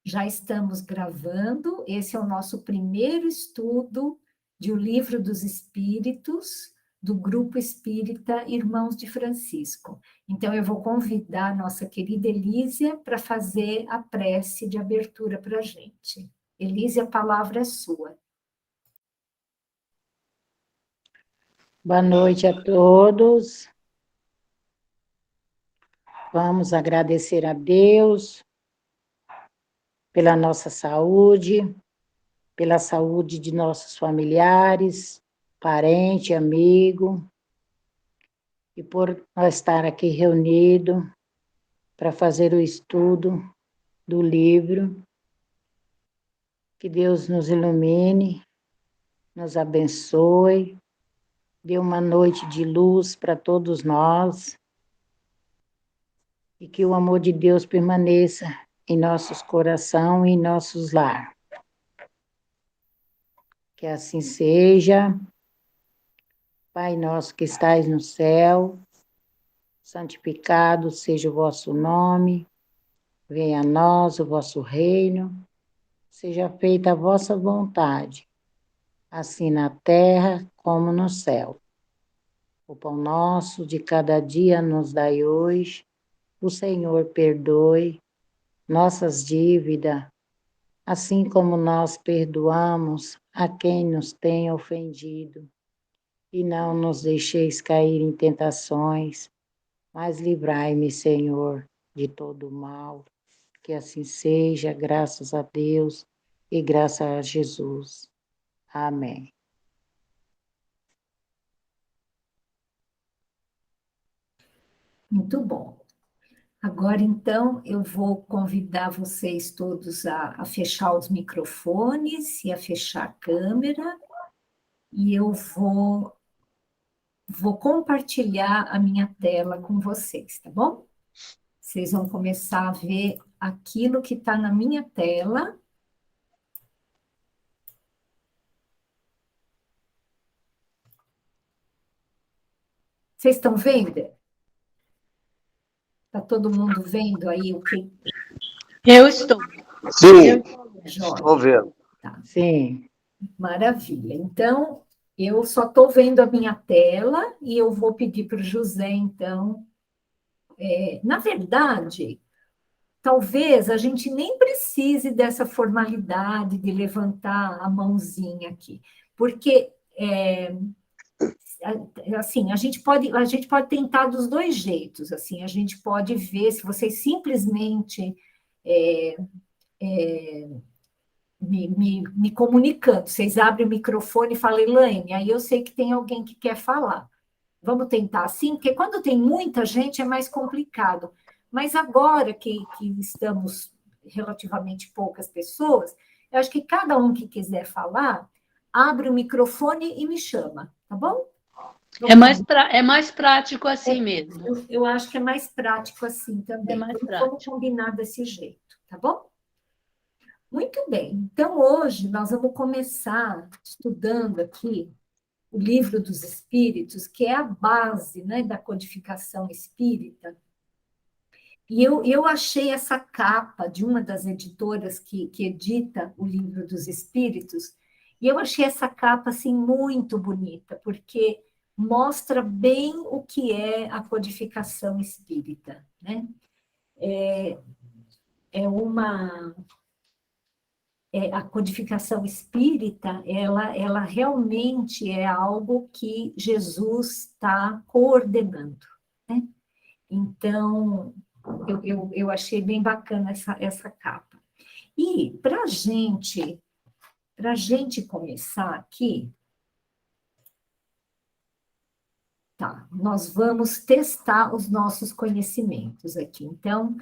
Já estamos gravando, esse é o nosso primeiro estudo de O Livro dos Espíritos, do Grupo Espírita Irmãos de Francisco. Então, eu vou convidar a nossa querida Elísia para fazer a prece de abertura para a gente. Elísia, a palavra é sua. Boa noite a todos. Vamos agradecer a Deus pela nossa saúde, pela saúde de nossos familiares, parente, amigo, e por nós estar aqui reunido para fazer o estudo do livro. Que Deus nos ilumine, nos abençoe, dê uma noite de luz para todos nós, e que o amor de Deus permaneça em nossos corações e em nossos lares. Que assim seja. Pai nosso que estais no céu, santificado seja o vosso nome, venha a nós o vosso reino, seja feita a vossa vontade, assim na terra como no céu. O pão nosso de cada dia nos dai hoje, o Senhor perdoe nossas dívidas, assim como nós perdoamos a quem nos tem ofendido. E não nos deixeis cair em tentações, mas livrai-me, Senhor, de todo mal. Que assim seja, graças a Deus e graças a Jesus. Amém. Muito bom. Agora, então, eu vou convidar vocês todos a fechar os microfones e a fechar a câmera, e eu vou compartilhar a minha tela com vocês, tá bom? Vocês vão começar a ver aquilo que está na minha tela. Vocês estão vendo? Está todo mundo vendo aí o que... Eu estou. Sim, Jóia. estou vendo. Tá. Sim. Maravilha. Então, eu só estou vendo a minha tela e eu vou pedir para o José, então. Na verdade, talvez a gente nem precise dessa formalidade de levantar a mãozinha aqui, porque assim, a gente pode tentar dos dois jeitos, assim, a gente pode ver se vocês simplesmente me comunicando, vocês abrem o microfone e falam, Elaine, aí eu sei que tem alguém que quer falar. Vamos tentar assim, porque quando tem muita gente é mais complicado. Mas agora que estamos relativamente poucas pessoas, eu acho que cada um que quiser falar, abre o microfone e me chama, tá bom? É mais prático assim mesmo. Eu acho que é mais prático assim também. É mais Então, prático. vamos combinar desse jeito, tá bom? Muito bem. Então, hoje nós vamos começar estudando aqui o Livro dos Espíritos, que é a base, né, da codificação espírita. E eu achei essa capa de uma das editoras que edita o Livro dos Espíritos, e eu achei essa capa assim, muito bonita, porque mostra bem o que é a codificação espírita. Né? A codificação espírita, ela realmente é algo que Jesus está coordenando. Né? Então, eu achei bem bacana essa capa. E para a gente começar aqui, tá, nós vamos testar os nossos conhecimentos aqui. Então,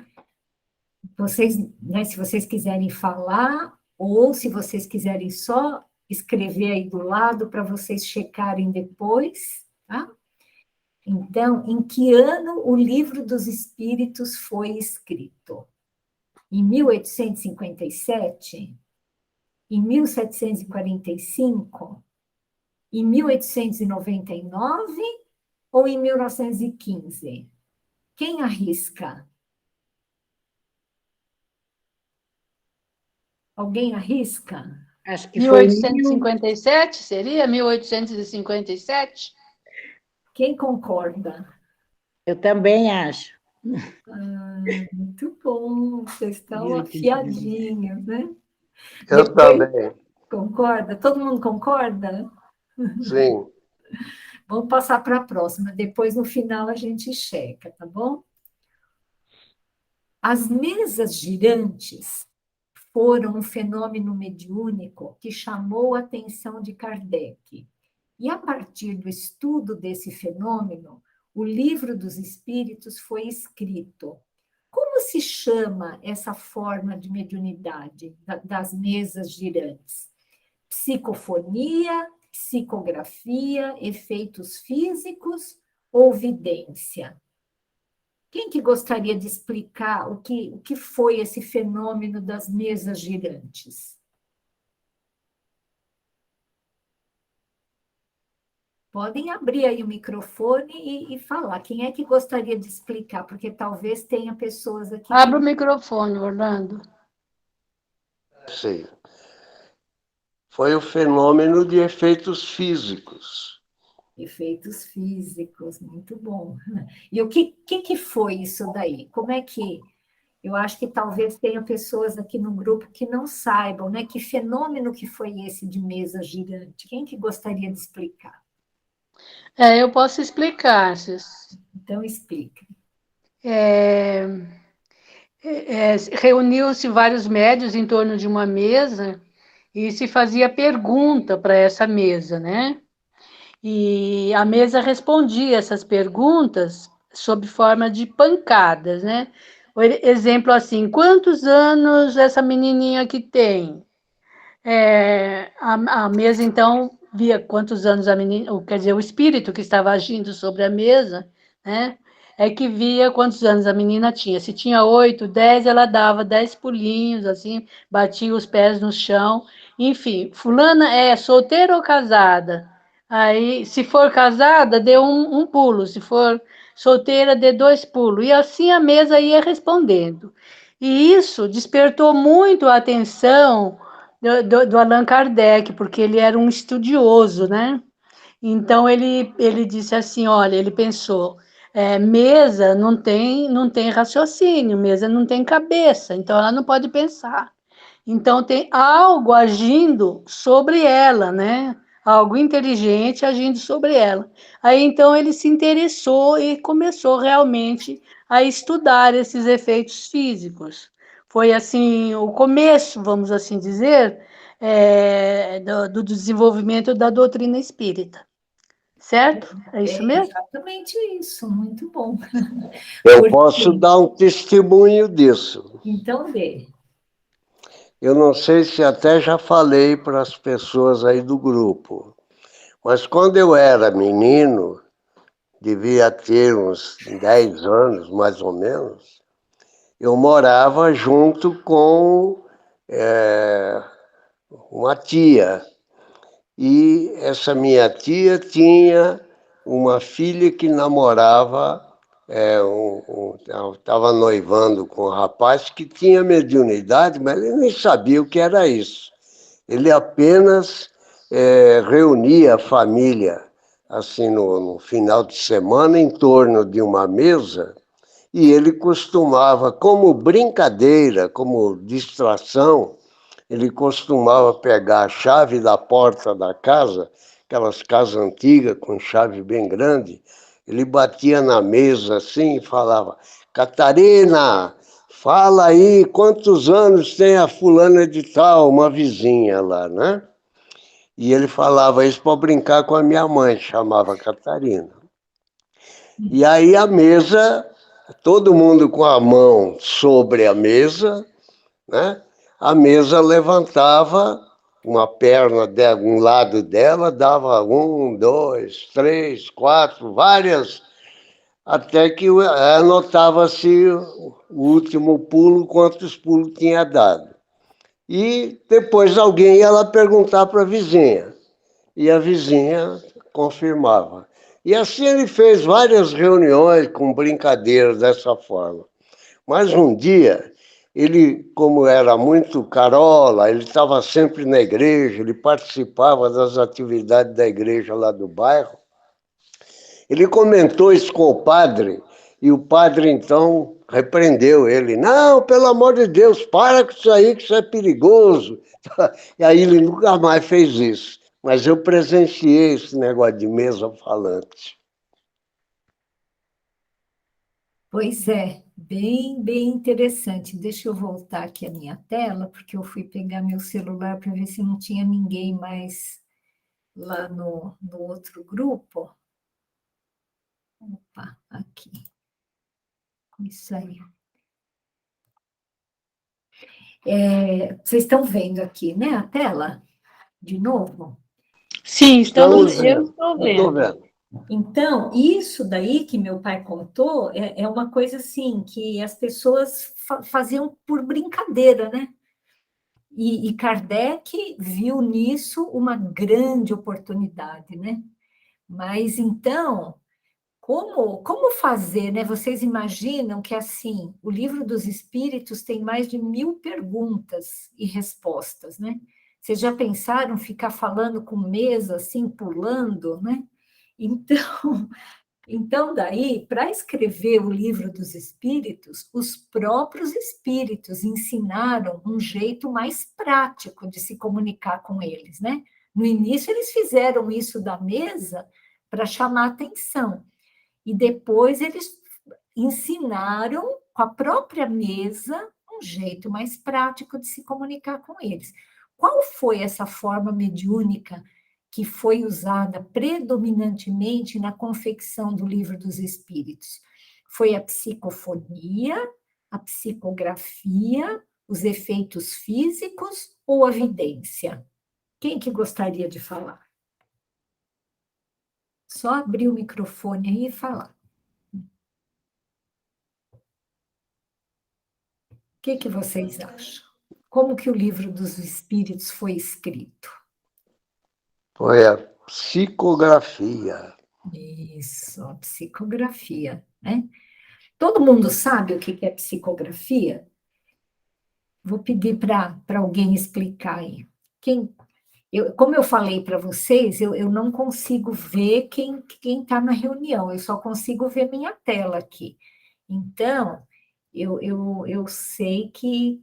vocês, né, se vocês quiserem falar, ou se vocês quiserem só escrever aí do lado para vocês checarem depois, tá? Então, em que ano o Livro dos Espíritos foi escrito? Em 1857? Em 1745? Em 1899 ou em 1915? Quem arrisca? Alguém arrisca? Acho que foi 1857, seria? 1857? Quem concorda? Eu também acho. Muito bom, vocês estão afiadinhos, né? Eu Depois, também, concorda? Todo mundo concorda? sim. Vamos passar para a próxima. Depois, no final, a gente checa, tá bom? As mesas girantes foram um fenômeno mediúnico que chamou a atenção de Kardec. E a partir do estudo desse fenômeno, o Livro dos Espíritos foi escrito. Como se chama essa forma de mediunidade das mesas girantes? Psicofonia, psicografia, efeitos físicos ou vidência? Quem que gostaria de explicar o que foi esse fenômeno das mesas girantes? Podem abrir aí o microfone e falar. Quem é que gostaria de explicar? Porque talvez tenha pessoas aqui Abre o microfone, Orlando. Sim. Foi o fenômeno de efeitos físicos. efeitos físicos, muito bom. E o que foi isso daí? Como é que... Eu acho que talvez tenha pessoas aqui no grupo que não saibam, né? Que fenômeno que foi esse de mesa gigante? Quem que gostaria de explicar? Eu posso explicar. Então, explica. Reuniu-se vários médios em torno de uma mesa e se fazia pergunta para essa mesa, né? E a mesa respondia essas perguntas sob forma de pancadas, né? Exemplo assim, quantos anos essa menininha aqui tem? A mesa, então, via quantos anos a menina, quer dizer, o espírito que estava agindo sobre a mesa, né? É que via quantos anos a menina tinha. Se tinha 8, 10, ela dava 10 pulinhos, assim, batia os pés no chão. Enfim, fulana é solteira ou casada? Aí, se for casada, dê um pulo. Se for solteira, dê 2 pulos. E assim a mesa ia respondendo. E isso despertou muito a atenção do Allan Kardec, porque ele era um estudioso, né? Então ele disse assim, olha, ele pensou, mesa não tem raciocínio, mesa não tem cabeça, então ela não pode pensar. Então tem algo agindo sobre ela, né? Algo inteligente agindo sobre ela. Aí então ele se interessou e começou realmente a estudar esses efeitos físicos. Foi assim o começo, vamos assim dizer, do desenvolvimento da doutrina espírita. Certo? É isso mesmo? Exatamente isso, muito bom. Eu posso dar um testemunho disso. Então, dê. Eu não sei se até já falei para as pessoas aí do grupo, mas quando eu era menino, devia ter uns 10 anos, mais ou menos, eu morava junto com uma tia. E essa minha tia tinha uma filha que namorava, estava noivando com um rapaz que tinha mediunidade, mas ele nem sabia o que era isso. Ele apenas reunia a família, assim, no final de semana, em torno de uma mesa, e ele costumava, como brincadeira, como distração, ele costumava pegar a chave da porta da casa, aquelas casas antigas com chave bem grande, ele batia na mesa assim e falava, Catarina, fala aí, quantos anos tem a fulana de tal, uma vizinha lá, né? E ele falava isso para brincar com a minha mãe, chamava Catarina. E aí a mesa, todo mundo com a mão sobre a mesa, né? A mesa levantava uma perna de um lado dela, dava 1, 2, 3, 4, várias, até que anotava-se o último pulo, quantos pulos tinha dado. E depois alguém ia lá perguntar para a vizinha, e a vizinha confirmava. E assim ele fez várias reuniões com brincadeiras dessa forma. Mas um dia ele, como era muito carola, ele estava sempre na igreja, ele participava das atividades da igreja lá do bairro. Ele comentou isso com o padre, e o padre, então, repreendeu ele. Não, pelo amor de Deus, para com isso aí, que isso é perigoso. E aí ele nunca mais fez isso. Mas eu presenciei esse negócio de mesa falante. Pois é, bem interessante. Deixa eu voltar aqui a minha tela, porque eu fui pegar meu celular para ver se não tinha ninguém mais lá no outro grupo. Opa, aqui. Isso aí. Vocês estão vendo aqui, né, a tela? De novo? Sim, Estamos eu vendo. estou Eu estou vendo. vendo. Então, isso daí que meu pai contou é uma coisa assim, que as pessoas faziam por brincadeira, né? E Kardec viu nisso uma grande oportunidade, né? Mas então, como fazer, né? Vocês imaginam que, assim, o Livro dos Espíritos tem mais de 1000 perguntas e respostas, né? Vocês já pensaram ficar falando com mesa, assim, pulando, né? Então, daí, para escrever o Livro dos Espíritos, os próprios espíritos ensinaram um jeito mais prático de se comunicar com eles, né? No início, eles fizeram isso da mesa para chamar atenção, e depois eles ensinaram com a própria mesa um jeito mais prático de se comunicar com eles. Qual foi essa forma mediúnica que foi usada predominantemente na confecção do Livro dos Espíritos? Foi a psicofonia, a psicografia, os efeitos físicos ou a vidência? Quem que gostaria de falar? Só abrir o microfone aí e falar. O que vocês acham? Como que o Livro dos Espíritos foi escrito? Foi a psicografia. Isso, a psicografia, né? Todo mundo sabe o que é psicografia? Vou pedir para alguém explicar aí. Como eu falei para vocês, eu não consigo ver quem está na reunião, eu só consigo ver minha tela aqui. Então, eu sei que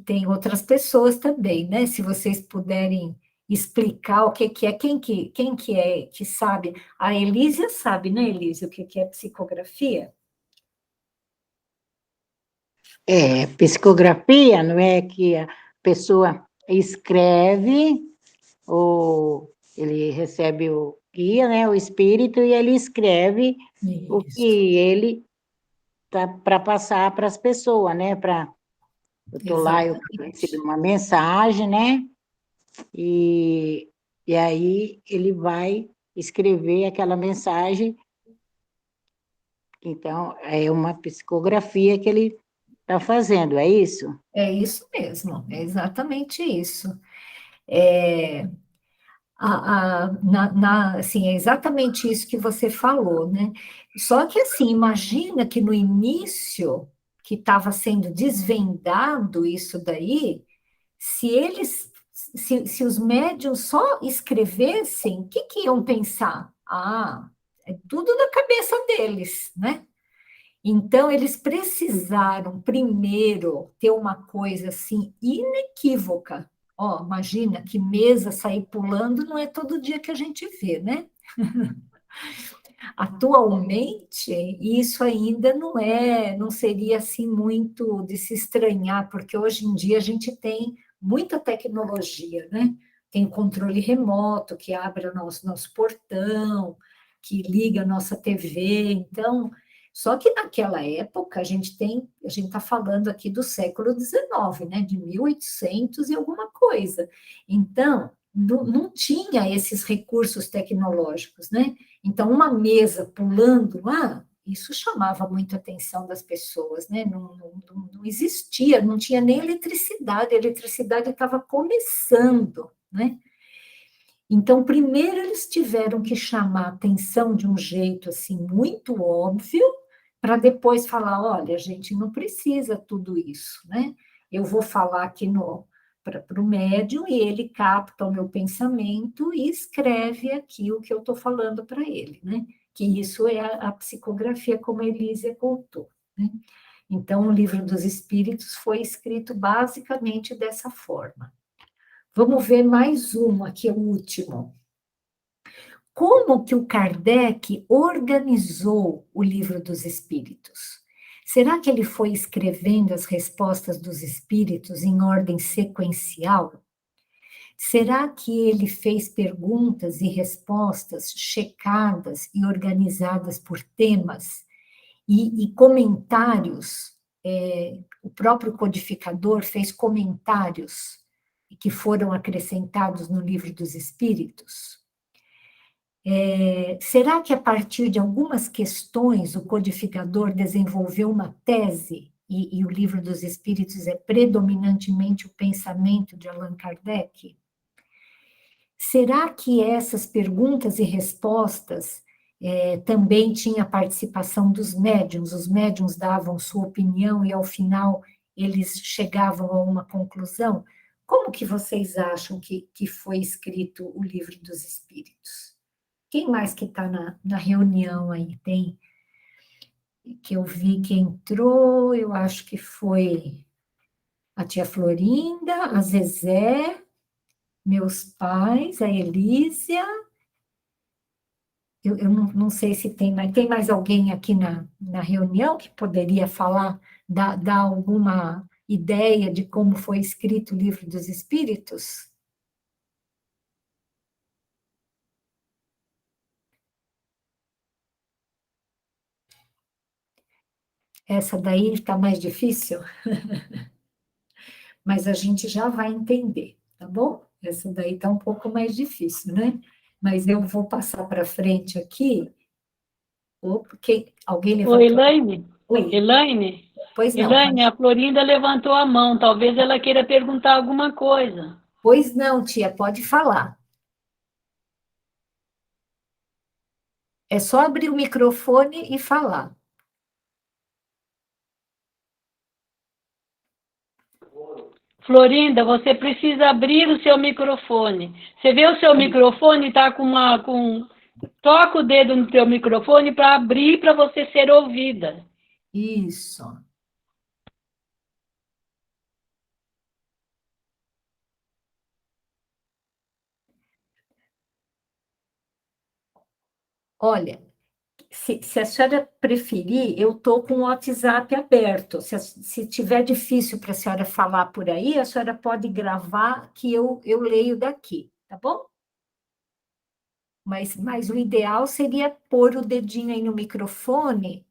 tem outras pessoas também, né? Se vocês puderem explicar o que é, quem que é que sabe? A Elísia sabe, né, Elísia, o que é psicografia? Psicografia não é que a pessoa escreve, ou ele recebe o guia, né, o espírito, e ele escreve o Isso, que ele tá para passar para as pessoas, né? Eu estou lá, eu recebi exatamente. uma mensagem, né? E aí ele vai escrever aquela mensagem. Então, é uma psicografia que ele está fazendo, é isso? É isso mesmo, é exatamente isso. Assim, é exatamente isso que você falou, né? Só que, assim, imagina que no início, que estava sendo desvendado isso daí, se os médiuns só escrevessem, o que iam pensar? Ah, é tudo na cabeça deles, né? Então, eles precisaram primeiro ter uma coisa assim inequívoca. Ó, imagina que mesa sair pulando não é todo dia que a gente vê, né? Atualmente, isso ainda não seria assim muito de se estranhar, porque hoje em dia a gente tem muita tecnologia, né? Tem controle remoto que abre o nosso portão, que liga a nossa TV, então, só que naquela época a gente está falando aqui do século XIX, né? De 1800 e alguma coisa. Então, não tinha esses recursos tecnológicos, né? Então, uma mesa pulando lá, isso chamava muita atenção das pessoas, né? Não existia, não tinha nem eletricidade, a eletricidade estava começando, né? Então, primeiro eles tiveram que chamar a atenção de um jeito assim muito óbvio, para depois falar, olha, gente, não precisa tudo isso, né? Eu vou falar aqui para o médium e ele capta o meu pensamento e escreve aqui o que eu estou falando para ele, né? Que isso é a psicografia, como a Elísia contou, né? Então, o Livro dos Espíritos foi escrito basicamente dessa forma. Vamos ver mais um, aqui é o último. Como que o Kardec organizou o Livro dos Espíritos? Será que ele foi escrevendo as respostas dos espíritos em ordem sequencial? Será que ele fez perguntas e respostas checadas e organizadas por temas e comentários? O próprio codificador fez comentários que foram acrescentados no Livro dos Espíritos? Será que a partir de algumas questões o codificador desenvolveu uma tese e o Livro dos Espíritos é predominantemente o pensamento de Allan Kardec? Será que essas perguntas e respostas também tinha a participação dos médiuns? Os médiuns davam sua opinião e, ao final, eles chegavam a uma conclusão? Como que vocês acham que foi escrito o Livro dos Espíritos? Quem mais que está na reunião aí? Tem, que eu vi que entrou, eu acho que foi a tia Florinda, a Zezé, meus pais, a Elísia. Eu não sei se tem mais alguém aqui na reunião que poderia falar, dar alguma ideia de como foi escrito o Livro dos Espíritos? Essa daí está mais difícil, mas a gente já vai entender, tá bom? Essa daí está um pouco mais difícil, né? Mas eu vou passar para frente aqui. Porque alguém Oi, levantou. Elaine? Oi, Elaine? pois não, Elaine, a Florinda levantou a mão. Talvez ela queira perguntar alguma coisa. pois não, tia, pode falar. É só abrir o microfone e falar. Florinda, você precisa abrir o seu microfone. Você vê o seu microfone está com. Toca o dedo no teu microfone para abrir para você ser ouvida. Isso. Olha, se a senhora preferir, eu estou com o WhatsApp aberto. Se tiver difícil para a senhora falar por aí, a senhora pode gravar que eu leio daqui, tá bom? Mas o ideal seria pôr o dedinho aí no microfone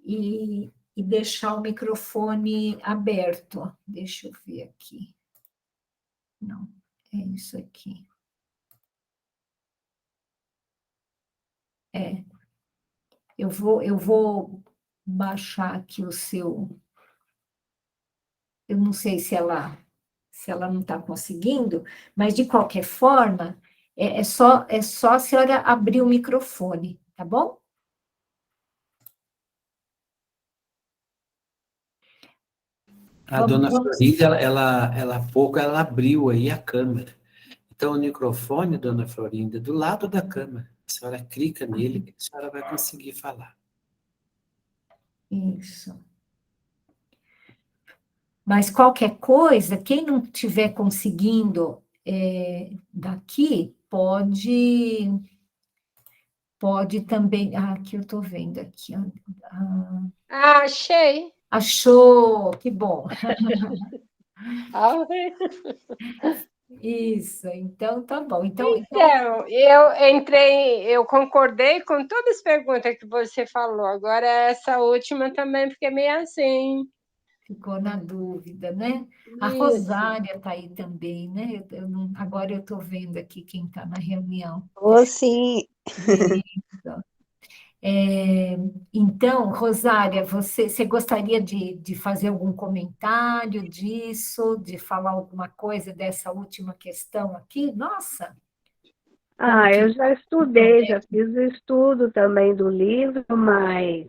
e deixar o microfone aberto. Deixa eu ver aqui. Não, é isso aqui. Eu vou baixar aqui o seu. Eu não sei se ela não está conseguindo, mas de qualquer forma, é só a senhora abrir o microfone, tá bom? A dona Florinda, ela há pouco ela abriu aí a câmera. Então, o microfone, dona Florinda, é do lado da câmera. A senhora clica nele e a senhora vai conseguir falar. Isso. Mas qualquer coisa, quem não estiver conseguindo daqui, pode também. Ah, aqui eu estou vendo aqui. Achei. Achou, que bom. Ah, Isso, então tá bom. Então Então, eu concordei com todas as perguntas que você falou. Agora, essa última também fiquei meio assim. ficou na dúvida, né? A Isso. Rosária está aí também, né? Agora eu estou vendo aqui quem está na reunião. Ô, sim. Isso. Então, Rosária, você gostaria de fazer algum comentário disso, de falar alguma coisa dessa última questão aqui? Nossa! Ah, eu já estudei, já fiz o estudo também do livro, mas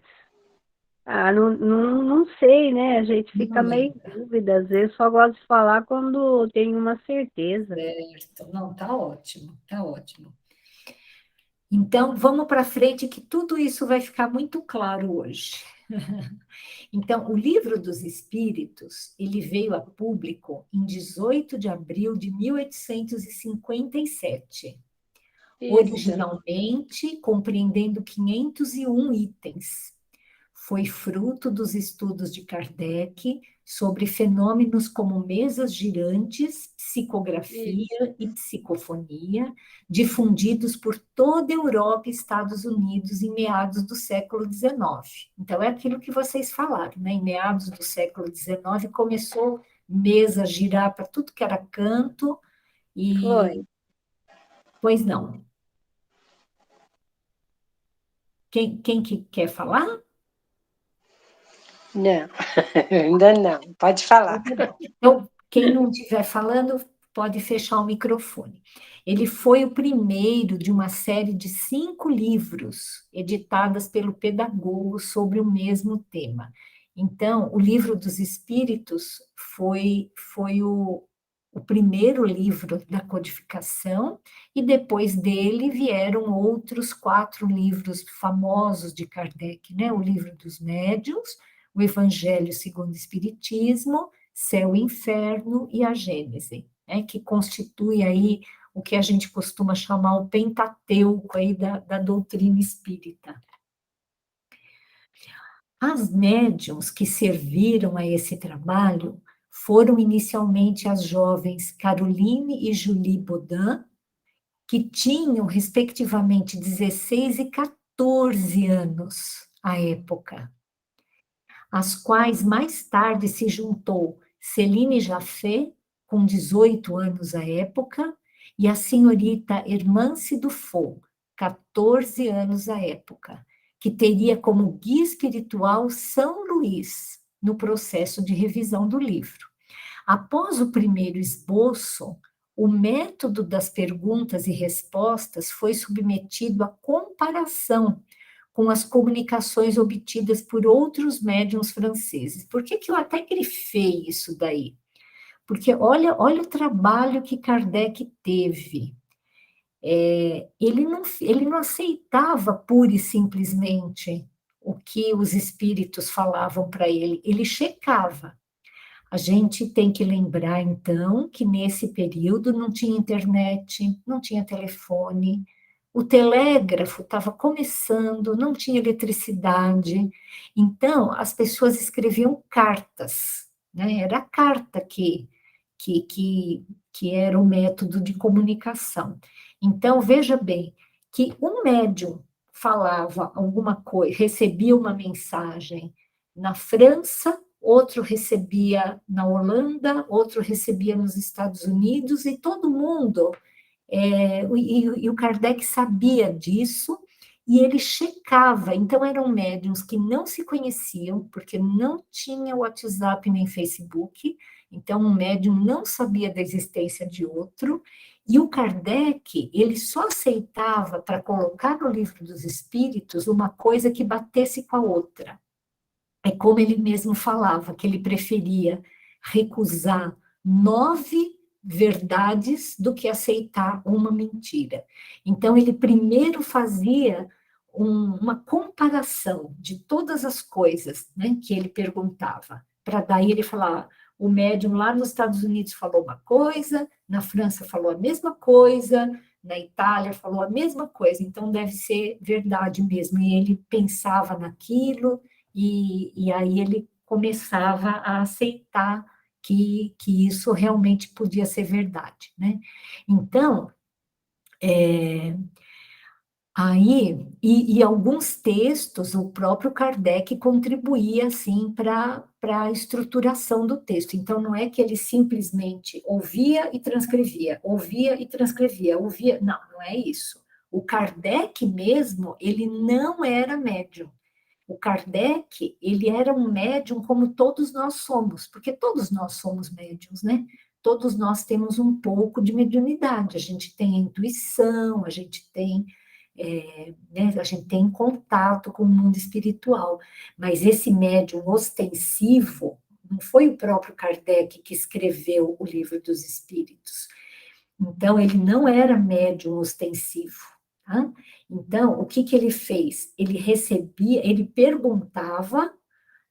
Não sei, né? A gente fica Não meio lembra. em dúvida, às vezes só gosto de falar quando tem uma certeza. Certo. Não, tá ótimo, tá ótimo. Então, vamos para frente, que tudo isso vai ficar muito claro hoje. Então, o Livro dos Espíritos, ele veio a público em 18 de abril de 1857. Isso. Originalmente, compreendendo 501 itens. Foi fruto dos estudos de Kardec sobre fenômenos como mesas girantes, Isso. psicografia e psicofonia, difundidos por toda a Europa e Estados Unidos em meados do século XIX. Então, é aquilo que vocês falaram, né? Em meados do século XIX, começou mesa a girar para tudo que era canto, Foi. e, pois não. Quem que quer falar? Não, ainda não. Pode falar. Então, quem não estiver falando, pode fechar o microfone. Ele foi o primeiro de uma série de 5 livros editadas pelo Pedagogo sobre o mesmo tema. Então, o Livro dos Espíritos foi o primeiro livro da codificação, e depois dele vieram outros 4 livros famosos de Kardec, né? O Livro dos Médiuns, o Evangelho segundo o Espiritismo, Céu e Inferno e a Gênese, né, que constitui aí o que a gente costuma chamar o Pentateuco aí da doutrina espírita. As médiuns que serviram a esse trabalho foram inicialmente as jovens Caroline e Julie Baudin, que tinham, respectivamente, 16 e 14 anos à época, às quais mais tarde se juntou Céline Jaffé, com 18 anos à época, e a senhorita Hermance Dufault, 14 anos à época, que teria como guia espiritual São Luís, no processo de revisão do livro. Após o primeiro esboço, o método das perguntas e respostas foi submetido à comparação com as comunicações obtidas por outros médiuns franceses. Por que eu até grifei isso daí? Porque olha o trabalho que Kardec teve. Ele não aceitava pura e simplesmente o que os espíritos falavam para ele, ele checava. A gente tem que lembrar, então, que nesse período não tinha internet, não tinha telefone, o telégrafo estava começando, não tinha eletricidade, então as pessoas escreviam cartas, né? Era a carta que era o método de comunicação. Então, veja bem, que um médium falava alguma coisa, recebia uma mensagem na França, outro recebia na Holanda, outro recebia nos Estados Unidos, e todo mundo, e o Kardec sabia disso, e ele checava. Então, eram médiuns que não se conheciam, porque não tinha WhatsApp nem Facebook, então um médium não sabia da existência de outro, e o Kardec, ele só aceitava para colocar no Livro dos Espíritos uma coisa que batesse com a outra. É como ele mesmo falava, que ele preferia recusar 9 verdades do que aceitar uma mentira. Então, ele primeiro fazia uma comparação de todas as coisas, né, que ele perguntava, para daí ele falar, o médium lá nos Estados Unidos falou uma coisa, na França falou a mesma coisa, na Itália falou a mesma coisa, então deve ser verdade mesmo. E ele pensava naquilo, e aí ele começava a aceitar que isso realmente podia ser verdade, né? Então, aí, e alguns textos, o próprio Kardec contribuía, assim, para a estruturação do texto. Então, não é que ele simplesmente ouvia e transcrevia, ouvia e transcrevia, ouvia... Não, não é isso. O Kardec mesmo, ele não era médium. O Kardec, ele era um médium como todos nós somos, porque todos nós somos médiums, né? Todos nós temos um pouco de mediunidade, a gente tem a intuição, a gente tem né, a gente tem contato com o mundo espiritual, mas esse médium ostensivo não foi o próprio Kardec que escreveu o Livro dos Espíritos. Então, ele não era médium ostensivo, tá? Então, o que ele fez? Ele recebia, ele perguntava,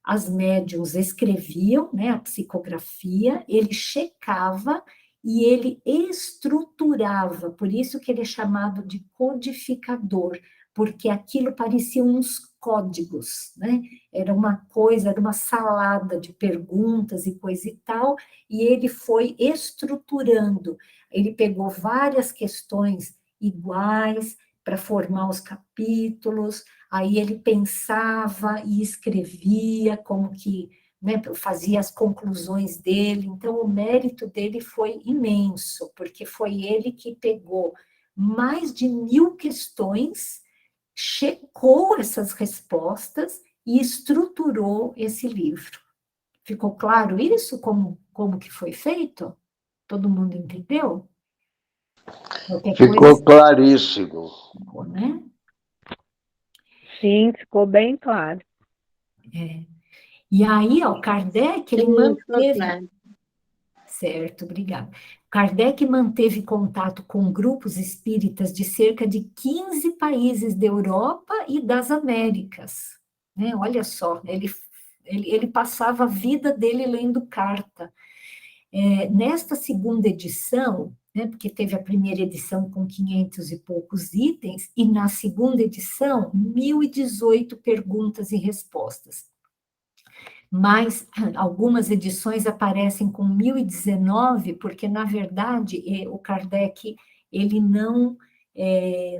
as médiums escreviam, né, a psicografia, ele checava e ele estruturava, por isso que ele é chamado de codificador, porque aquilo parecia uns códigos, né? Era uma coisa, era uma salada de perguntas e coisa e tal, e ele foi estruturando. Ele pegou várias questões iguais para formar os capítulos, aí ele pensava e escrevia como que, né, fazia as conclusões dele. Então, o mérito dele foi imenso, porque foi ele que pegou mais de 1000 questões, checou essas respostas e estruturou esse livro. Ficou claro isso? Como que foi feito? Todo mundo entendeu? Ficou claríssimo. Né? Sim, ficou bem claro. E aí, ó, Kardec, ele Sim, ficou manteve... claro. Certo, obrigada. Kardec manteve contato com grupos espíritas de cerca de 15 países da Europa e das Américas. Né? Olha só, ele passava a vida dele lendo carta. Nesta segunda edição, né, porque teve a primeira edição com 500 e poucos itens, e na segunda edição, 1018 perguntas e respostas. Mas algumas edições aparecem com 1019, porque, na verdade, o Kardec ele não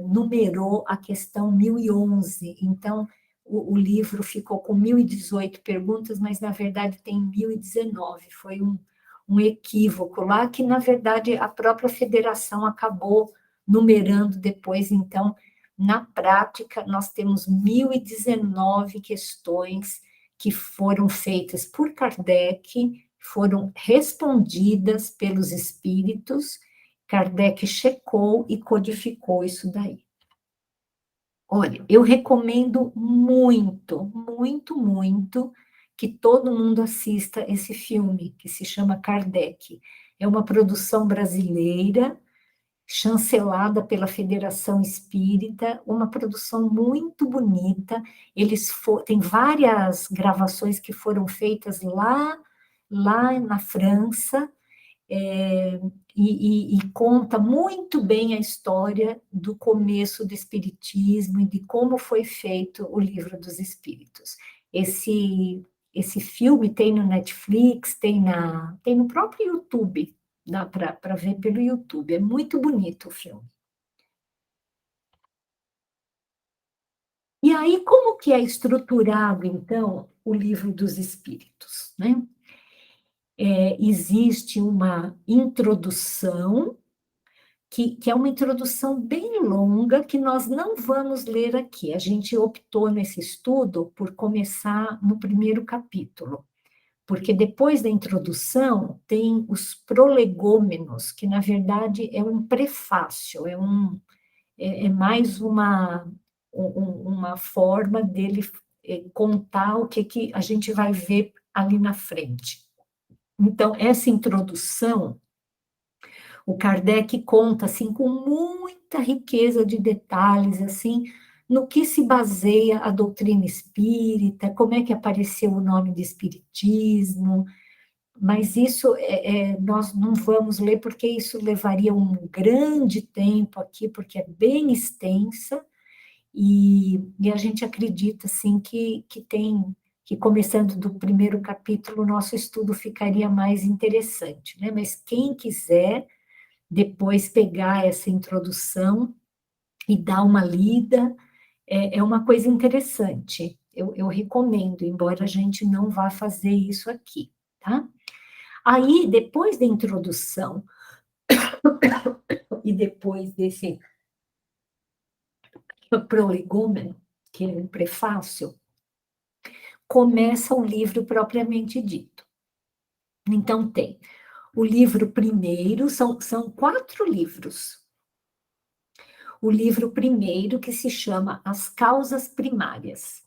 numerou a questão 1011, então o livro ficou com 1018 perguntas, mas, na verdade, tem 1019, foi um equívoco lá, que, na verdade, a própria federação acabou numerando depois, então, na prática, nós temos 1019 questões que foram feitas por Kardec, foram respondidas pelos espíritos, Kardec checou e codificou isso daí. Olha, eu recomendo muito, muito, muito que todo mundo assista esse filme, que se chama Kardec. É uma produção brasileira, chancelada pela Federação Espírita, uma produção muito bonita. Tem várias gravações que foram feitas lá na França, e conta muito bem a história do começo do Espiritismo e de como foi feito o Livro dos Espíritos. Esse filme tem no Netflix, tem no próprio YouTube, dá para ver pelo YouTube, é muito bonito o filme. E aí, como que é estruturado, então, o Livro dos Espíritos, né? Existe uma introdução, que é uma introdução bem longa, que nós não vamos ler aqui. A gente optou nesse estudo por começar no primeiro capítulo, porque depois da introdução tem os prolegômenos, que na verdade é um prefácio, é mais uma forma dele contar o que a gente vai ver ali na frente. Então, essa introdução, o Kardec conta, assim, com muita riqueza de detalhes, assim, no que se baseia a doutrina espírita, como é que apareceu o nome de espiritismo, mas isso nós não vamos ler, porque isso levaria um grande tempo aqui, porque é bem extensa, e a gente acredita, assim, que começando do primeiro capítulo, o nosso estudo ficaria mais interessante, né? Mas quem quiser depois pegar essa introdução e dar uma lida, é uma coisa interessante. Eu recomendo, embora a gente não vá fazer isso aqui, tá? Aí, depois da introdução e depois desse prolegômeno, que é um prefácio, começa o livro propriamente dito. Então, tem o livro primeiro, são 4 livros. o livro primeiro, que se chama As Causas Primárias.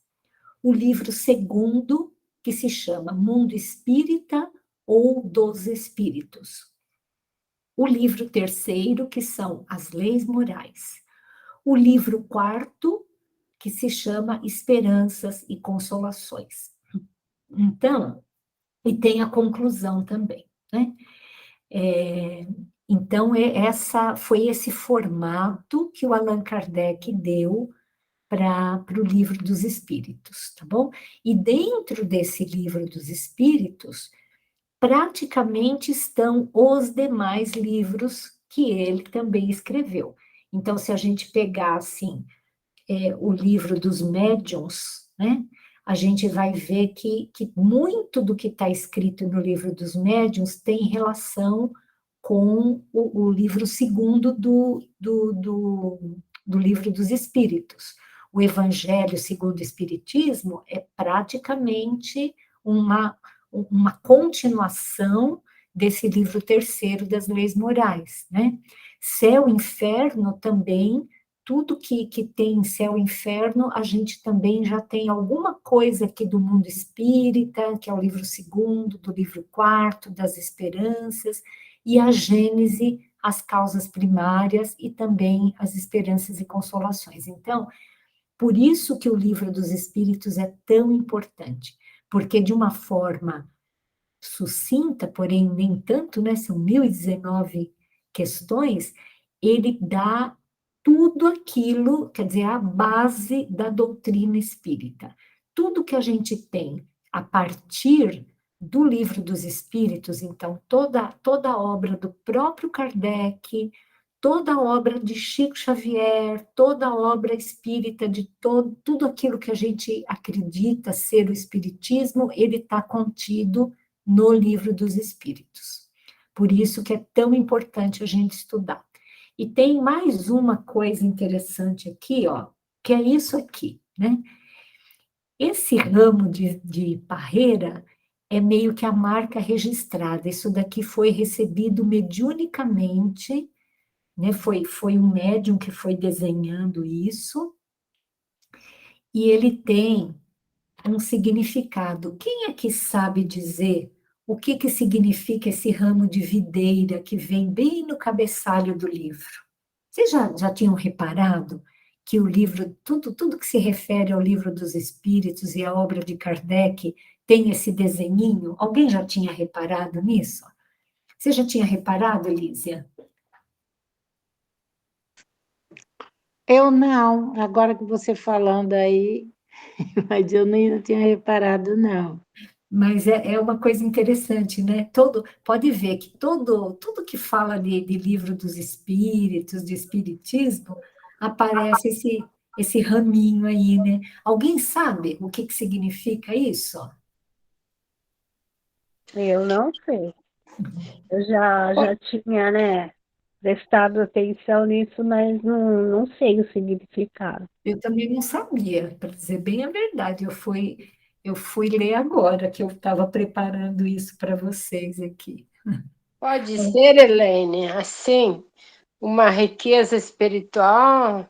O livro segundo, que se chama Mundo Espírita ou dos Espíritos. O livro terceiro, que são As Leis Morais. O livro quarto, que se chama Esperanças e Consolações. Então, e tem a conclusão também, né? Então, foi esse formato que o Allan Kardec deu para o Livro dos Espíritos, tá bom? E dentro desse Livro dos Espíritos, praticamente estão os demais livros que ele também escreveu. Então, se a gente pegar, assim, o livro dos médiuns, né? A gente vai ver que muito do que está escrito no livro dos médiuns tem relação com o livro segundo do livro dos Espíritos. O Evangelho segundo o Espiritismo é praticamente uma continuação desse livro terceiro das Leis Morais, né? Céu e Inferno também, tudo que tem céu e inferno, a gente também já tem alguma coisa aqui do mundo espírita, que é o livro segundo, do livro quarto, das esperanças, e a Gênese, as causas primárias, e também as esperanças e consolações. Então, por isso que o livro dos Espíritos é tão importante, porque de uma forma sucinta, porém nem tanto, né? São 1019 questões, ele dá tudo aquilo, quer dizer, a base da doutrina espírita. Tudo que a gente tem a partir do Livro dos Espíritos, então, toda a obra do próprio Kardec, toda a obra de Chico Xavier, toda a obra espírita de tudo aquilo que a gente acredita ser o espiritismo, ele está contido no Livro dos Espíritos. Por isso que é tão importante a gente estudar. E tem mais uma coisa interessante aqui, ó, que é isso aqui, né? Esse ramo de parreira é meio que a marca registrada. Isso daqui foi recebido mediunicamente, né? Foi um médium que foi desenhando isso, e ele tem um significado. Quem é que sabe dizer o que significa esse ramo de videira que vem bem no cabeçalho do livro? Vocês já tinham reparado que o livro, tudo que se refere ao Livro dos Espíritos e à obra de Kardec tem esse desenhinho? Alguém já tinha reparado nisso? Você já tinha reparado, Lísia? Eu não, agora que você falando aí, mas eu não tinha reparado, não. Mas é uma coisa interessante, né? Pode ver que tudo que fala de Livro dos Espíritos, de Espiritismo, aparece esse raminho aí, né? Alguém sabe o que significa isso? Eu não sei. Eu já tinha, né, prestado atenção nisso, mas não sei o significado. Eu também não sabia, para dizer bem a verdade. Eu fui ler agora, que eu estava preparando isso para vocês aqui. Pode ser, Helene, assim, uma riqueza espiritual?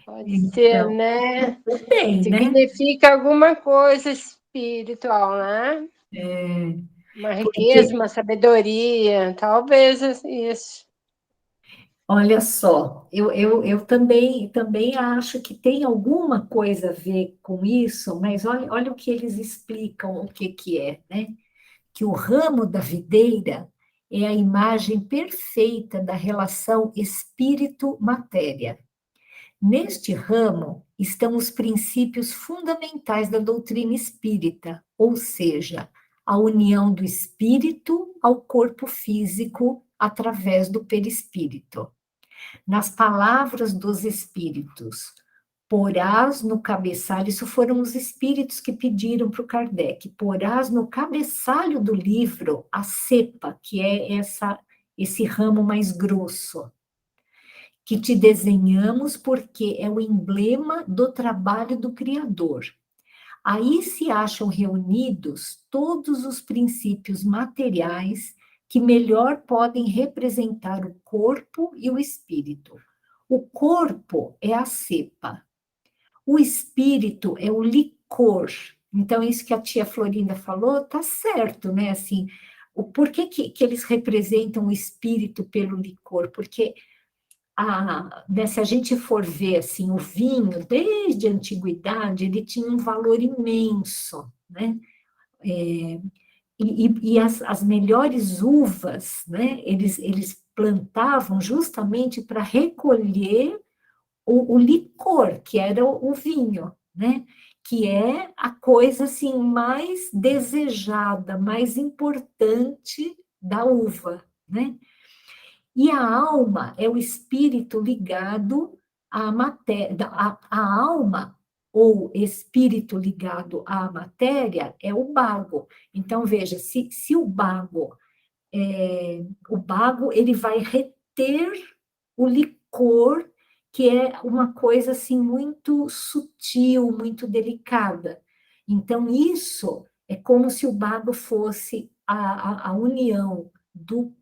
Pode ser, Então, né? bem, né? Significa alguma coisa espiritual, né? Uma riqueza, Porque uma sabedoria, talvez isso. olha só, eu também acho que tem alguma coisa a ver com isso, mas olha o que eles explicam, o que é, né? Que o ramo da videira é a imagem perfeita da relação espírito-matéria. Neste ramo estão os princípios fundamentais da doutrina espírita, ou seja, a união do espírito ao corpo físico através do perispírito. Nas palavras dos espíritos, porás no cabeçalho, isso foram os espíritos que pediram para o Kardec, porás no cabeçalho do livro a cepa, que é esse ramo mais grosso, que te desenhamos porque é o emblema do trabalho do Criador. Aí se acham reunidos todos os princípios materiais que melhor podem representar o corpo e o espírito. O corpo é a cepa, o espírito é o licor. Então, isso que a tia Florinda falou, tá certo, né? Assim, por que eles representam o espírito pelo licor? Porque né, se a gente for ver assim, o vinho, desde a antiguidade, ele tinha um valor imenso, né? E as melhores uvas, né, eles plantavam justamente para recolher o licor, que era o vinho, né? Que é a coisa assim mais desejada, mais importante da uva, né? E a alma é o espírito ligado à matéria. A alma ou espírito ligado à matéria é o bago. Então, veja, se o bago ele vai reter o licor, que é uma coisa assim muito sutil, muito delicada. Então, isso é como se o bago fosse a união do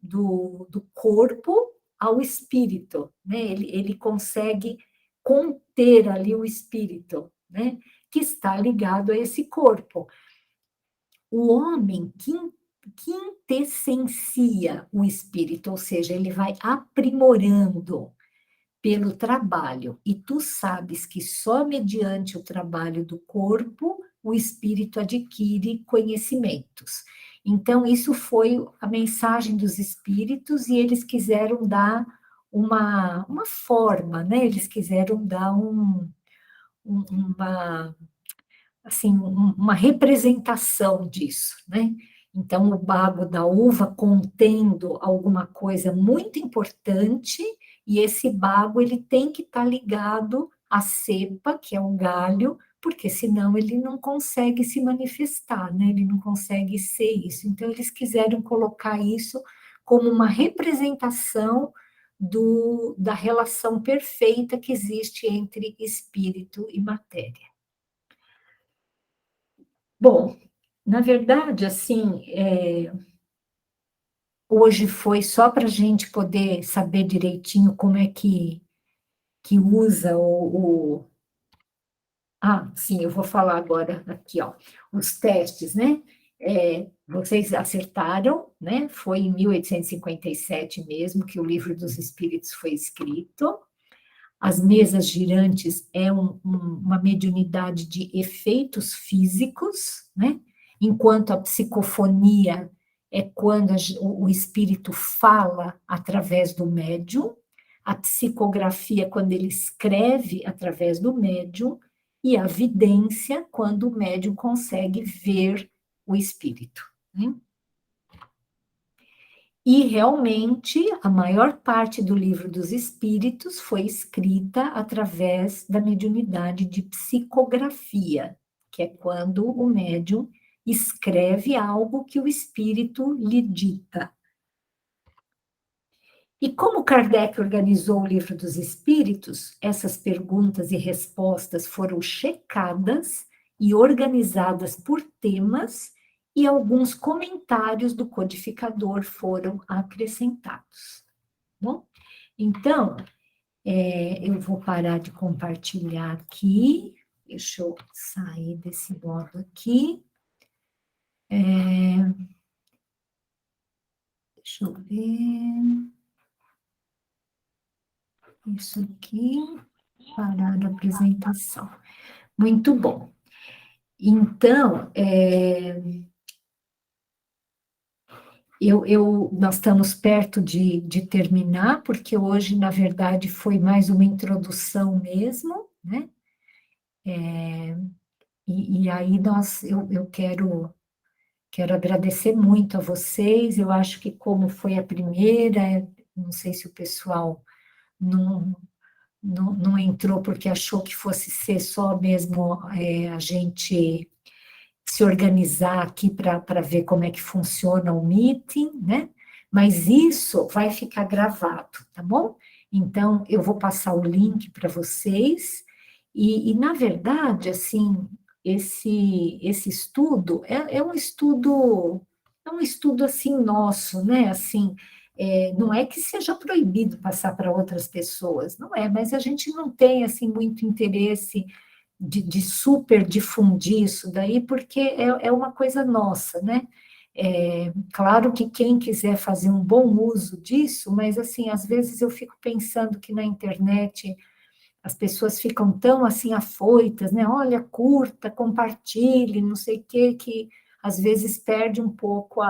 corpo ao espírito, né? Ele consegue conter ali o espírito, né? Que está ligado a esse corpo. O homem quintessencia o espírito, ou seja, ele vai aprimorando pelo trabalho. E tu sabes que só mediante o trabalho do corpo o espírito adquire conhecimentos. Então, isso foi a mensagem dos espíritos e eles quiseram dar uma forma, né? Eles quiseram dar uma representação disso, né? Então, o bago da uva contendo alguma coisa muito importante, e esse bago ele tem que estar ligado à cepa, que é o galho, porque senão ele não consegue se manifestar, né? Ele não consegue ser isso. Então, eles quiseram colocar isso como uma representação da relação perfeita que existe entre espírito e matéria. Bom, na verdade, assim, hoje foi só para a gente poder saber direitinho como é que usa sim, eu vou falar agora aqui, ó, os testes, né? Vocês acertaram, né? Foi em 1857 mesmo que o Livro dos Espíritos foi escrito. As mesas girantes é uma mediunidade de efeitos físicos, né? Enquanto a psicofonia é quando o espírito fala através do médium, a psicografia é quando ele escreve através do médium, e a vidência quando o médium consegue ver o espírito, né? E, realmente, a maior parte do Livro dos Espíritos foi escrita através da mediunidade de psicografia, que é quando o médium escreve algo que o espírito lhe dita. E como Kardec organizou o Livro dos Espíritos, essas perguntas e respostas foram checadas e organizadas por temas, e alguns comentários do codificador foram acrescentados. Bom, então, eu vou parar de compartilhar aqui, deixa eu sair desse modo aqui. Deixa eu ver. Isso aqui, parar a apresentação. Muito bom. Então, nós estamos perto de terminar, porque hoje, na verdade, foi mais uma introdução mesmo, né? E aí eu quero agradecer muito a vocês. Eu acho que como foi a primeira, não sei se o pessoal não entrou porque achou que fosse ser só mesmo a gente se organizar aqui para ver como é que funciona o meeting, né? Mas isso vai ficar gravado, tá bom? Então, eu vou passar o link para vocês, e, na verdade, assim, esse estudo é um um estudo assim nosso, né? Assim, não é que seja proibido passar para outras pessoas, não é, mas a gente não tem assim muito interesse de super difundir isso daí, porque é uma coisa nossa, né? Claro que quem quiser fazer um bom uso disso, mas assim, às vezes eu fico pensando que na internet as pessoas ficam tão assim afoitas, né? Olha, curta, compartilhe, não sei o quê, que às vezes perde um pouco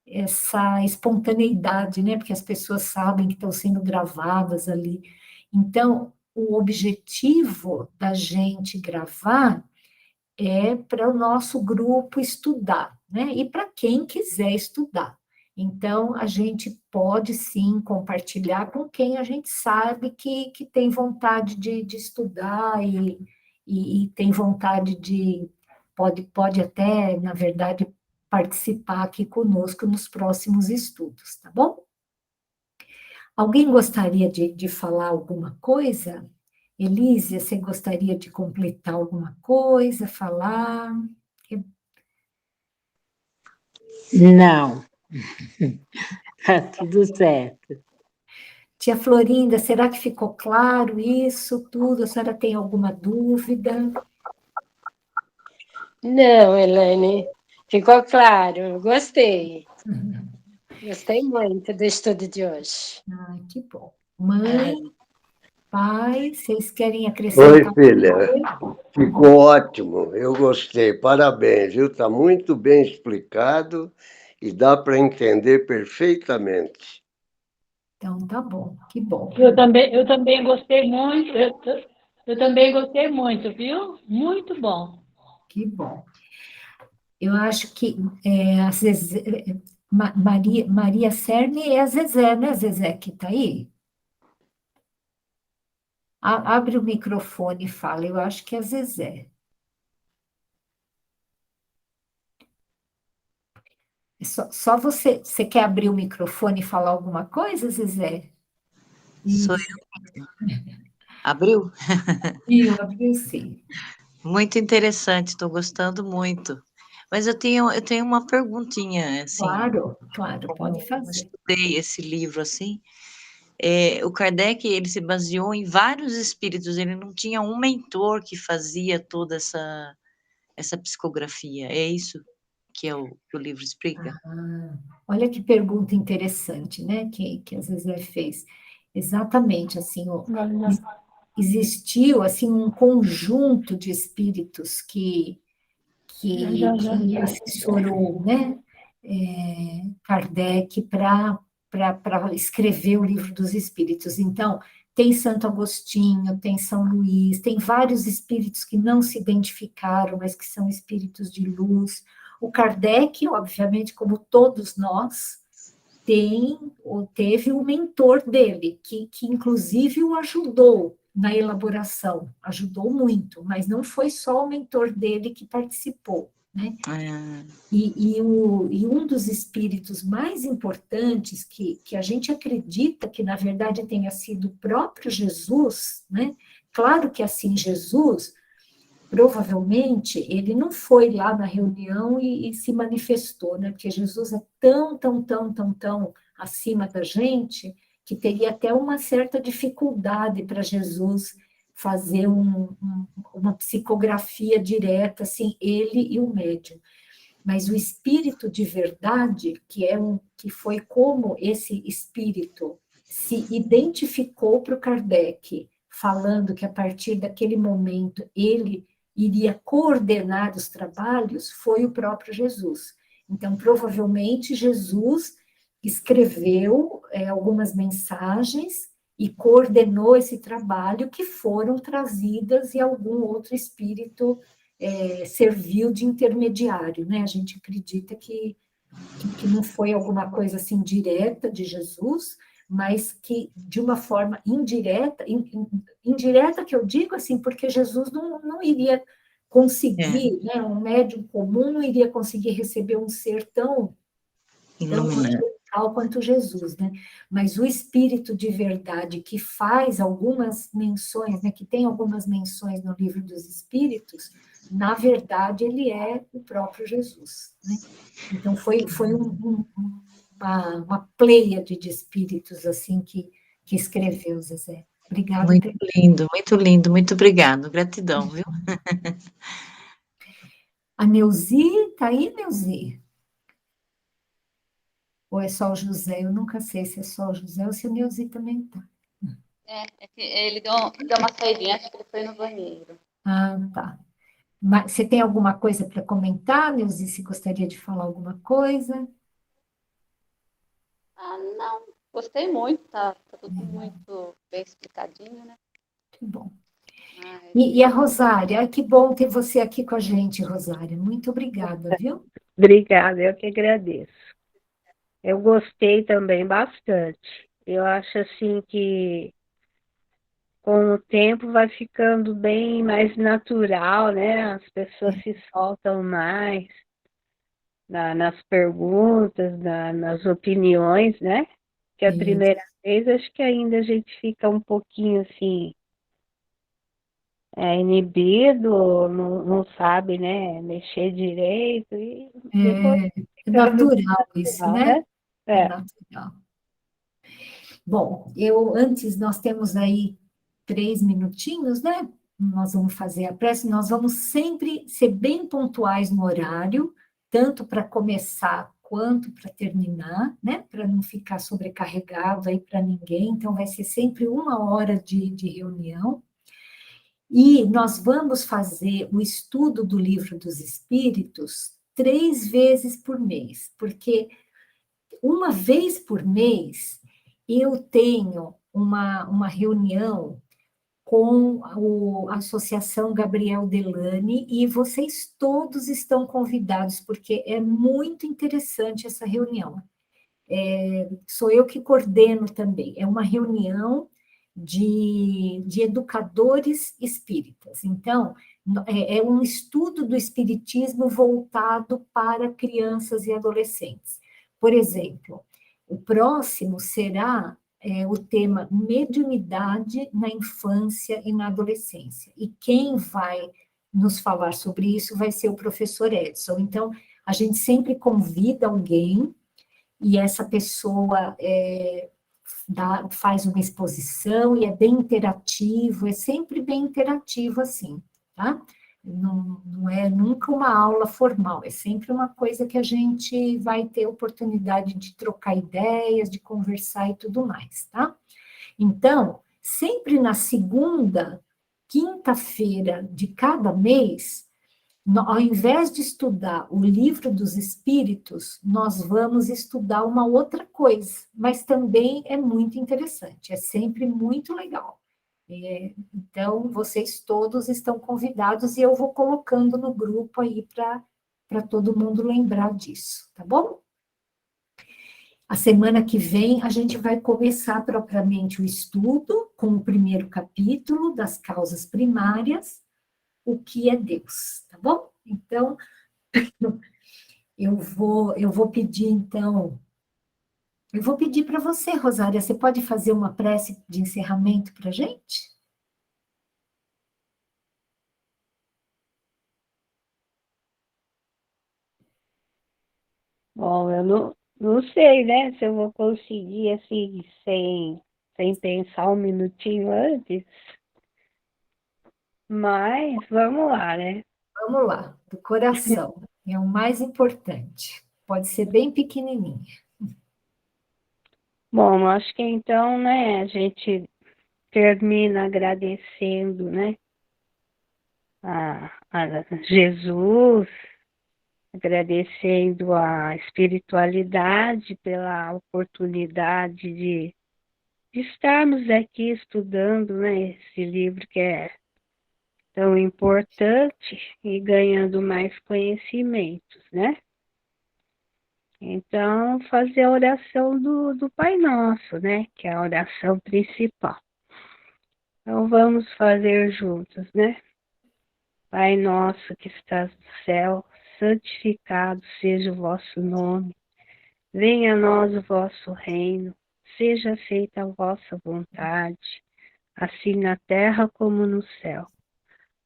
essa espontaneidade, né? Porque as pessoas sabem que estão sendo gravadas ali. Então, o objetivo da gente gravar é para o nosso grupo estudar, né? E para quem quiser estudar. Então, a gente pode sim compartilhar com quem a gente sabe que tem vontade de estudar e tem vontade pode até, na verdade, participar aqui conosco nos próximos estudos, tá bom? Alguém gostaria de falar alguma coisa? Elísia, você gostaria de completar alguma coisa, falar? Não, tá tudo certo. Tia Florinda, será que ficou claro isso tudo? A senhora tem alguma dúvida? Não, Elaine, ficou claro, gostei. Gostei muito do estudo de hoje. Ai, que bom. Mãe, pai, vocês querem Oi, acrescentar filha. alguma coisa? Ficou ótimo, eu gostei. Parabéns, viu? Está muito bem explicado e dá para entender perfeitamente. Então, tá bom, que bom. Eu também gostei muito, eu também gostei muito, viu? Muito bom. Que bom. Eu acho que a Zezé, Maria Cerne é a Zezé, né, Zezé, que está aí? Abre o microfone e fala, eu acho que é a Zezé. Só você quer abrir o microfone e falar alguma coisa, Zezé? Sou Isso. eu. Abriu? Abriu sim. Muito interessante, estou gostando muito. Mas eu tenho uma perguntinha, assim, Claro, pode como eu fazer. estudei esse livro, assim, o Kardec, ele se baseou em vários espíritos, ele não tinha um mentor que fazia toda essa psicografia, é isso que o livro explica? Olha que pergunta interessante, né, que a Zezé fez. Exatamente, assim, existiu, assim, um conjunto de espíritos que assessorou, né, Kardec para escrever o Livro dos Espíritos. Então, tem Santo Agostinho, tem São Luís, tem vários espíritos que não se identificaram, mas que são espíritos de luz. O Kardec, obviamente, como todos nós, teve o mentor dele, que inclusive o ajudou na elaboração, ajudou muito, mas não foi só o mentor dele que participou, né? E um dos espíritos mais importantes que a gente acredita que, na verdade, tenha sido o próprio Jesus, né? Claro que, assim, Jesus, provavelmente, ele não foi lá na reunião e se manifestou, né? Porque Jesus é tão acima da gente, que teria até uma certa dificuldade para Jesus fazer uma psicografia direta, assim, ele e o médium. Mas o espírito de verdade, que foi como esse espírito se identificou para o Kardec, falando que a partir daquele momento ele iria coordenar os trabalhos, foi o próprio Jesus. Então, provavelmente, Jesus escreveu algumas mensagens e coordenou esse trabalho que foram trazidas e algum outro espírito serviu de intermediário, né? A gente acredita que não foi alguma coisa assim direta de Jesus, mas que de uma forma indireta, indireta que eu digo assim, porque Jesus não iria conseguir, né? Um médium comum não iria conseguir receber um ser tão Iluminado. radical quanto Jesus, né? Mas o Espírito de verdade que faz algumas menções, né? Que tem algumas menções no livro dos Espíritos, na verdade ele é o próprio Jesus, né? Então foi uma pleiade de espíritos assim que escreveu, Zezé. Obrigada. Muito lindo, muito obrigado. Gratidão, viu? A Neuzi, tá aí, Neuzi? Ou é só o José? Eu nunca sei se é só o José ou se o Neuzi também tá. É que ele deu uma saidinha, acho que ele foi no banheiro. Ah, tá. Mas você tem alguma coisa para comentar, Neuzi? Se gostaria de falar alguma coisa? Ah, não, gostei muito, tá tudo muito bem explicadinho, né? Que bom. Mas, E a Rosária? Ai, que bom ter você aqui com a gente, Rosária. Muito obrigada, viu? Obrigada, eu que agradeço. Eu gostei também bastante. Eu acho assim que com o tempo vai ficando bem mais natural, né? As pessoas se soltam mais nas perguntas, nas opiniões, né? Que a primeira vez acho que ainda a gente fica um pouquinho assim, inibido, não sabe, né? Mexer direito e depois É natural isso, né? É É. natural. Bom, nós temos aí 3 minutinhos, né? Nós vamos fazer a prece, nós vamos sempre ser bem pontuais no horário, tanto para começar quanto para terminar, né? Para não ficar sobrecarregado aí para ninguém. Então, vai ser sempre 1 hora de reunião. E nós vamos fazer o estudo do Livro dos Espíritos 3 vezes por mês, porque uma vez por mês eu tenho uma reunião com a Associação Gabriel Delane e vocês todos estão convidados, porque é muito interessante essa reunião. Sou eu que coordeno também. É uma reunião de educadores espíritas. Então, é um estudo do espiritismo voltado para crianças e adolescentes. Por exemplo, o próximo será o tema mediunidade na infância e na adolescência. E quem vai nos falar sobre isso vai ser o professor Edson. Então, a gente sempre convida alguém e essa pessoa faz uma exposição e é bem interativo, é sempre bem interativo assim, tá? Não é nunca uma aula formal, é sempre uma coisa que a gente vai ter oportunidade de trocar ideias, de conversar e tudo mais, tá? Então, sempre na segunda quinta-feira de cada mês, ao invés de estudar o Livro dos Espíritos, nós vamos estudar uma outra coisa, mas também é muito interessante, é sempre muito legal. Então, vocês todos estão convidados e eu vou colocando no grupo aí para todo mundo lembrar disso, tá bom? A semana que vem a gente vai começar propriamente o estudo com o primeiro capítulo das causas primárias, o que é Deus, tá bom? Então, eu vou pedir, então, eu vou pedir para você, Rosária, você pode fazer uma prece de encerramento para a gente? Bom, eu não sei, né, se eu vou conseguir, assim, sem pensar um minutinho antes, mas vamos lá, né? Vamos lá, do coração, é o mais importante. Pode ser bem pequenininha. Bom, acho que então, né, a gente termina agradecendo, né, a Jesus, agradecendo a espiritualidade pela oportunidade de estarmos aqui estudando, né, esse livro que é tão importante e ganhando mais conhecimentos, né? Então, fazer a oração do Pai Nosso, né? Que é a oração principal. Então, vamos fazer juntos, né? Pai nosso que estás no céu, santificado seja o vosso nome. Venha a nós o vosso reino, seja feita a vossa vontade, assim na terra como no céu.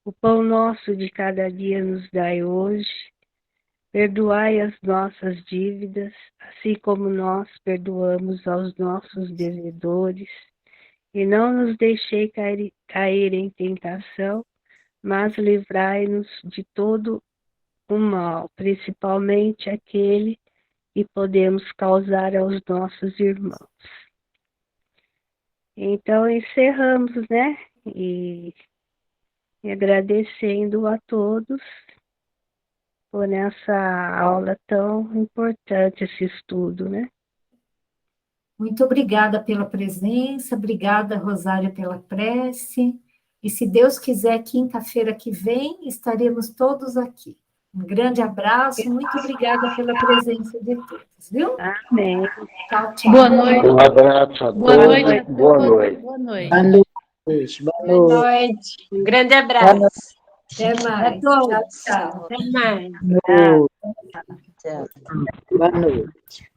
O pão nosso de cada dia nos dai hoje. Perdoai as nossas dívidas, assim como nós perdoamos aos nossos devedores. E não nos deixei cair em tentação, mas livrai-nos de todo o mal, principalmente aquele que podemos causar aos nossos irmãos. Então, encerramos, né? E agradecendo a todos por essa aula tão importante, esse estudo, né? Muito obrigada pela presença, obrigada, Rosária, pela prece. E se Deus quiser, quinta-feira que vem, estaremos todos aqui. Um grande abraço, muito obrigada pela presença de todos, viu? Amém. Tchau, tchau. Boa noite. Um abraço a Boa todos. noite a Boa todos. noite. Boa noite. Boa noite. Boa Boa noite. noite. Um grande abraço. Até A mais. todos. Tchau, tchau. Até mais. Boa noite. Tchau. Boa noite.